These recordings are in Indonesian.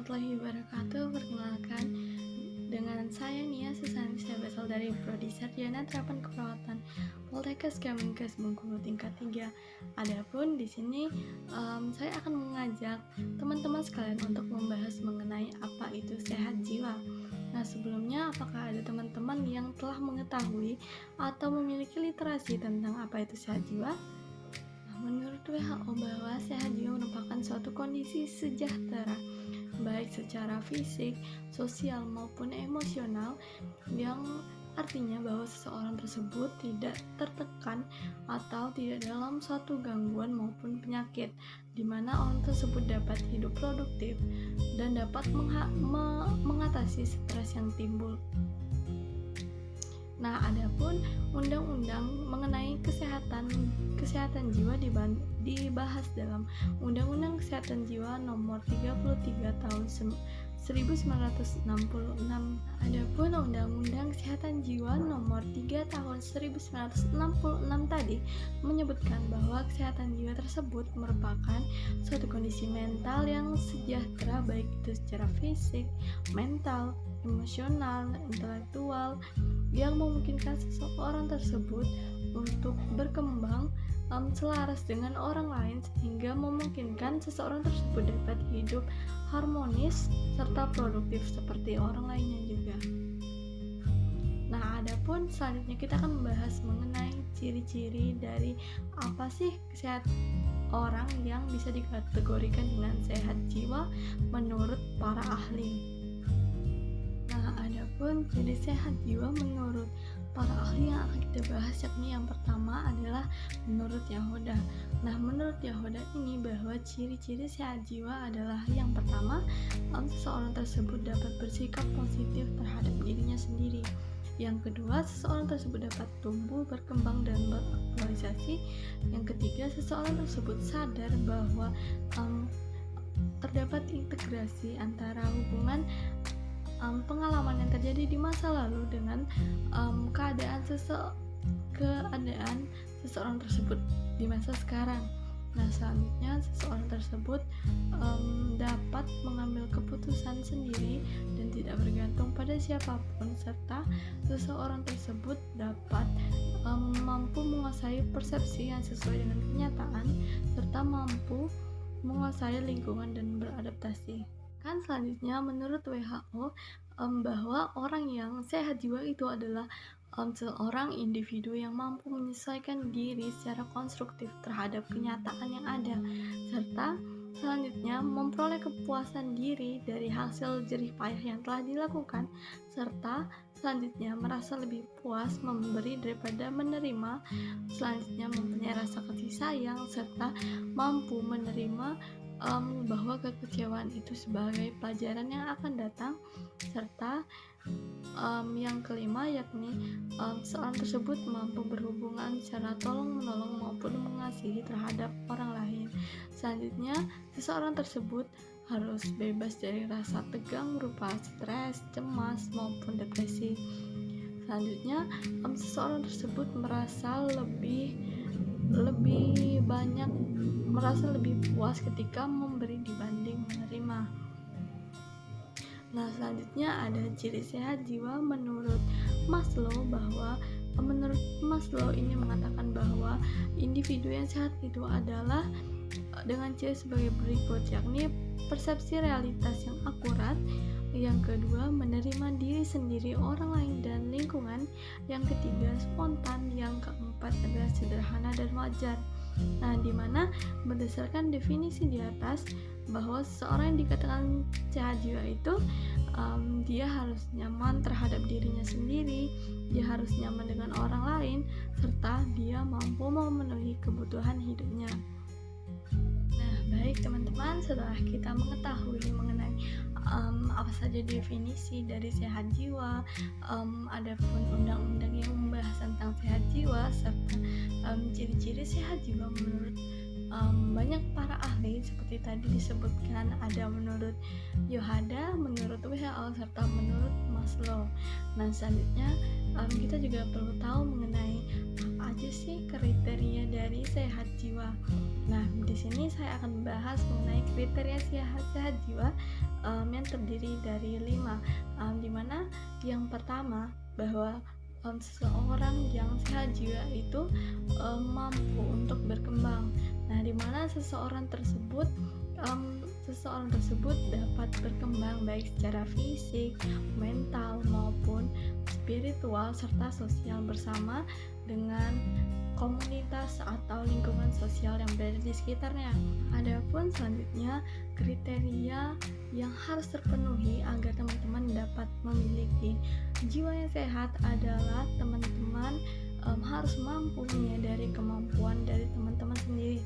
warahmatullahi wabarakatuh. Perkenalkan, dengan saya Nia Susanti, saya berasal dari Prodi Sarjana Terapan Keperawatan Poltekkes Kemenkes Bengkulu tingkat 3. Adapun di sini saya akan mengajak teman-teman sekalian untuk membahas mengenai apa itu sehat jiwa. Nah, sebelumnya apakah ada teman-teman yang telah mengetahui atau memiliki literasi tentang apa itu sehat jiwa? Menurut WHO bahwa sehat jiwa merupakan suatu kondisi sejahtera baik secara fisik, sosial maupun emosional, yang artinya bahwa seseorang tersebut tidak tertekan atau tidak dalam suatu gangguan maupun penyakit, di mana orang tersebut dapat hidup produktif dan dapat mengatasi stres yang timbul. Nah, adapun undang-undang mengenai kesehatan jiwa dibahas dalam Undang-Undang Kesehatan Jiwa Nomor 33 Tahun 1966. Adapun Undang-Undang Kesehatan Jiwa Nomor 3 Tahun 1966 tadi menyebutkan bahwa kesehatan jiwa tersebut merupakan suatu kondisi mental yang sejahtera baik itu secara fisik, mental, emosional, intelektual, yang memungkinkan seseorang tersebut untuk berkembang selaras dengan orang lain, sehingga memungkinkan seseorang tersebut dapat hidup harmonis serta produktif seperti orang lainnya juga. Nah, adapun selanjutnya kita akan membahas mengenai ciri-ciri dari apa sih orang yang bisa dikategorikan dengan sehat jiwa menurut para ahli. Nah, adapun ciri sehat jiwa menurut para ahli yang akan kita bahas, yakni yang pertama adalah menurut Yahoda. Nah, menurut Yahoda ini bahwa ciri-ciri sehat jiwa adalah yang pertama, seseorang tersebut dapat bersikap positif terhadap dirinya sendiri. Yang kedua, seseorang tersebut dapat tumbuh, berkembang, dan beraktualisasi. Yang ketiga, seseorang tersebut sadar bahwa terdapat integrasi antara hubungan pengalaman yang terjadi di masa lalu dengan keadaan seseorang tersebut di masa sekarang. Nah, selanjutnya seseorang tersebut dapat mengambil keputusan sendiri dan tidak bergantung pada siapapun, serta seseorang tersebut dapat mampu menguasai persepsi yang sesuai dengan kenyataan, serta mampu menguasai lingkungan dan beradaptasi. Kan selanjutnya menurut WHO bahwa orang yang sehat jiwa itu adalah seorang individu yang mampu menyesuaikan diri secara konstruktif terhadap kenyataan yang ada, serta selanjutnya memperoleh kepuasan diri dari hasil jerih payah yang telah dilakukan, serta selanjutnya merasa lebih puas memberi daripada menerima, selanjutnya mempunyai rasa kasih sayang, serta mampu menerima bahwa kekecewaan itu sebagai pelajaran yang akan datang, serta yang kelima yakni seorang tersebut mampu berhubungan secara tolong-menolong maupun mengasihi terhadap orang lain. Selanjutnya, seseorang tersebut harus bebas dari rasa tegang berupa stres, cemas maupun depresi. Selanjutnya, seseorang tersebut merasa lebih puas ketika memberi dibanding menerima. Nah, selanjutnya ada ciri sehat jiwa menurut Maslow, bahwa menurut Maslow ini mengatakan bahwa individu yang sehat itu adalah dengan ciri sebagai berikut, yakni persepsi realitas yang akurat, yang kedua menerima diri sendiri, orang lain, dan lingkungan, yang ketiga spontan, yang keempat adalah sederhana dan wajar. Nah, dimana berdasarkan definisi di atas bahwa seseorang yang dikatakan sehat jiwa itu dia harus nyaman terhadap dirinya sendiri, dia harus nyaman dengan orang lain, serta dia mampu memenuhi kebutuhan hidupnya. Nah, baik teman-teman, setelah kita mengetahui mengenai apa saja definisi dari sehat jiwa, adapun undang-undang yang membahas tentang sehat jiwa, serta ciri-ciri sehat jiwa menurut banyak para ahli seperti tadi disebutkan, ada menurut Yohada, menurut WHO, serta menurut Maslow. Nah, selanjutnya kita juga perlu tahu mengenai apa apa aja sih kriteria dari sehat jiwa? Nah, di sini saya akan membahas mengenai kriteria sehat jiwa yang terdiri dari 5, di mana yang pertama bahwa seseorang yang sehat jiwa itu mampu untuk berkembang. Nah, di mana seseorang tersebut dapat berkembang baik secara fisik, mental maupun spiritual serta sosial bersama dengan komunitas atau lingkungan sosial yang berada di sekitarnya. Adapun selanjutnya kriteria yang harus terpenuhi agar teman-teman dapat memiliki jiwa yang sehat adalah teman-teman harus mampu menyadari kemampuan dari teman-teman sendiri.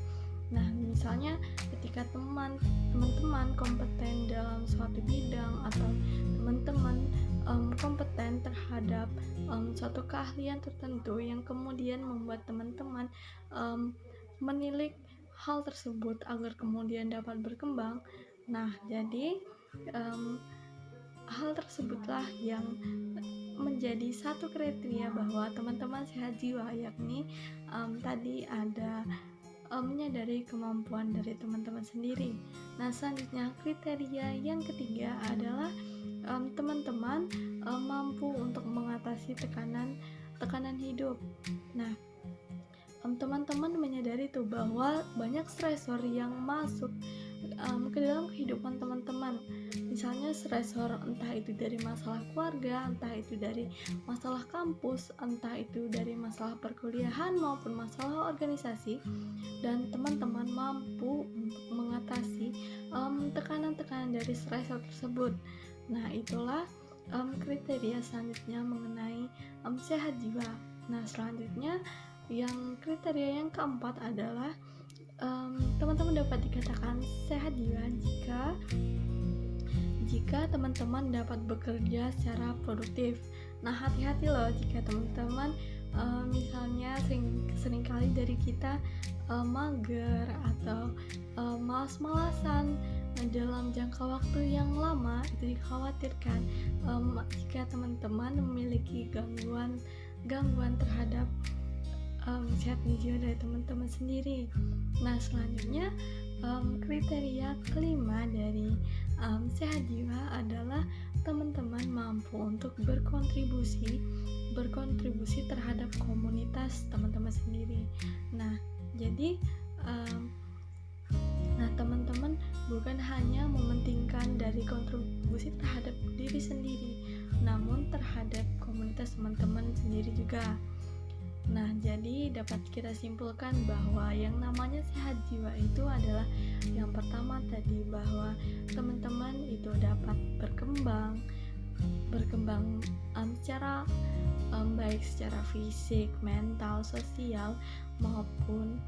Nah, misalnya ketika teman-teman kompeten dalam suatu bidang atau teman-teman kompeten terhadap suatu keahlian tertentu yang kemudian membuat teman-teman menilik hal tersebut agar kemudian dapat berkembang. Nah, jadi hal tersebutlah yang menjadi satu kriteria bahwa teman-teman sehat jiwa, yakni tadi ada menyadari kemampuan dari teman-teman sendiri. Nah, selanjutnya kriteria yang ketiga adalah teman-teman mampu untuk mengatasi tekanan hidup. Nah, teman-teman menyadari tuh bahwa banyak stresor yang masuk ke dalam kehidupan teman-teman. Misalnya stresor entah itu dari masalah keluarga, entah itu dari masalah kampus, entah itu dari masalah perkuliahan maupun masalah organisasi, dan teman-teman mampu untuk mengatasi tekanan-tekanan dari stresor tersebut. Nah, itulah kriteria selanjutnya mengenai sehat jiwa. Nah, selanjutnya yang kriteria yang keempat adalah teman-teman dapat dikatakan sehat jiwa jika teman-teman dapat bekerja secara produktif. Nah, hati-hati loh jika teman-teman misalnya seringkali dari kita mager atau malas-malasan dalam jangka waktu yang lama. Itu dikhawatirkan jika teman-teman memiliki gangguan terhadap sehat jiwa dari teman-teman sendiri. Nah, selanjutnya kriteria kelima dari sehat jiwa adalah teman-teman mampu untuk berkontribusi terhadap komunitas teman-teman sendiri. Nah, jadi teman-teman bukan hanya mementingkan dari kontribusi terhadap diri sendiri, namun terhadap komunitas teman-teman sendiri juga. Nah, jadi dapat kita simpulkan bahwa yang namanya sehat jiwa itu adalah yang pertama tadi, bahwa teman-teman itu dapat berkembang secara baik secara fisik, mental, sosial maupun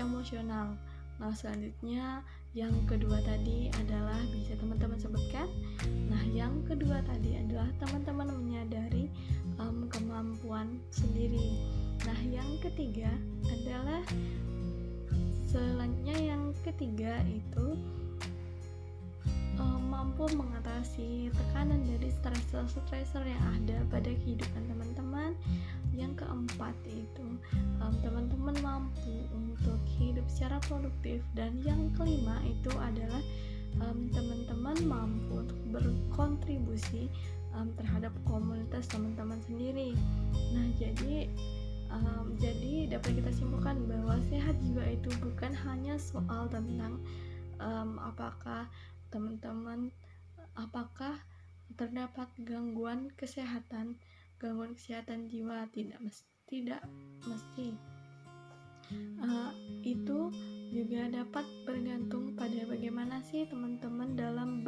emosional. Nah, selanjutnya yang kedua tadi adalah bisa teman-teman sebutkan. Nah, yang kedua tadi adalah teman-teman menyadari kemampuan sendiri. Nah, yang ketiga adalah selanjutnya yang ketiga itu mampu mengatasi tekanan dari stresor yang ada pada kehidupan teman-teman. Yang keempat itu teman-teman mampu untuk hidup secara produktif, dan yang kelima itu adalah teman-teman mampu untuk berkontribusi terhadap komunitas teman-teman sendiri. Nah, jadi dapat kita simpulkan bahwa sehat jiwa itu bukan hanya soal tentang apakah terdapat gangguan kesehatan jiwa. Tidak mesti. Itu juga dapat bergantung pada bagaimana sih teman-teman dalam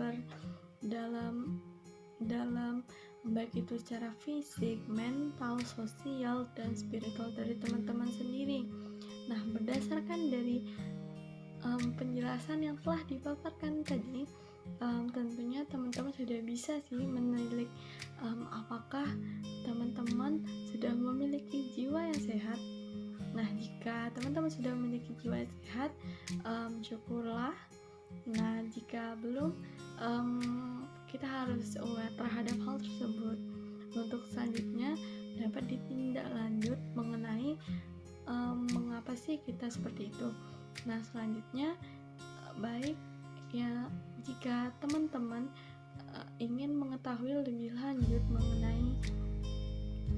baik itu secara fisik, mental, sosial, dan spiritual dari teman-teman sendiri. Nah, berdasarkan dari penjelasan yang telah dipaparkan tadi, tentunya teman-teman sudah bisa sih menilik apakah teman-teman sudah memiliki jiwa yang sehat. Nah, jika teman-teman sudah memiliki jiwa yang sehat, syukurlah. Nah, jika belum, kita harus aware terhadap hal tersebut. Untuk selanjutnya dapat ditindak lanjut mengenai mengapa sih kita seperti itu. Nah, selanjutnya baik ya, jika teman-teman ingin mengetahui lebih lanjut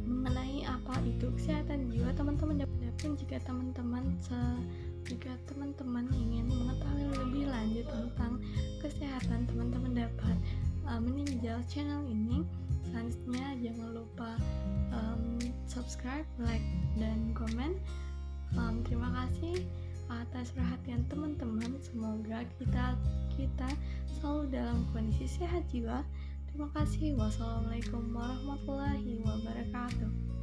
mengenai apa itu kesehatan jiwa, teman-teman dapat pun jika teman-teman ingin mengetahui lebih lanjut tentang kesehatan, teman-teman dapat meninjau channel ini. Selanjutnya jangan lupa subscribe, like, dan komen. Terima kasih atas perhatian teman-teman. Semoga kita selalu dalam kondisi sehat jiwa. Terima kasih. Wassalamualaikum warahmatullahi wabarakatuh.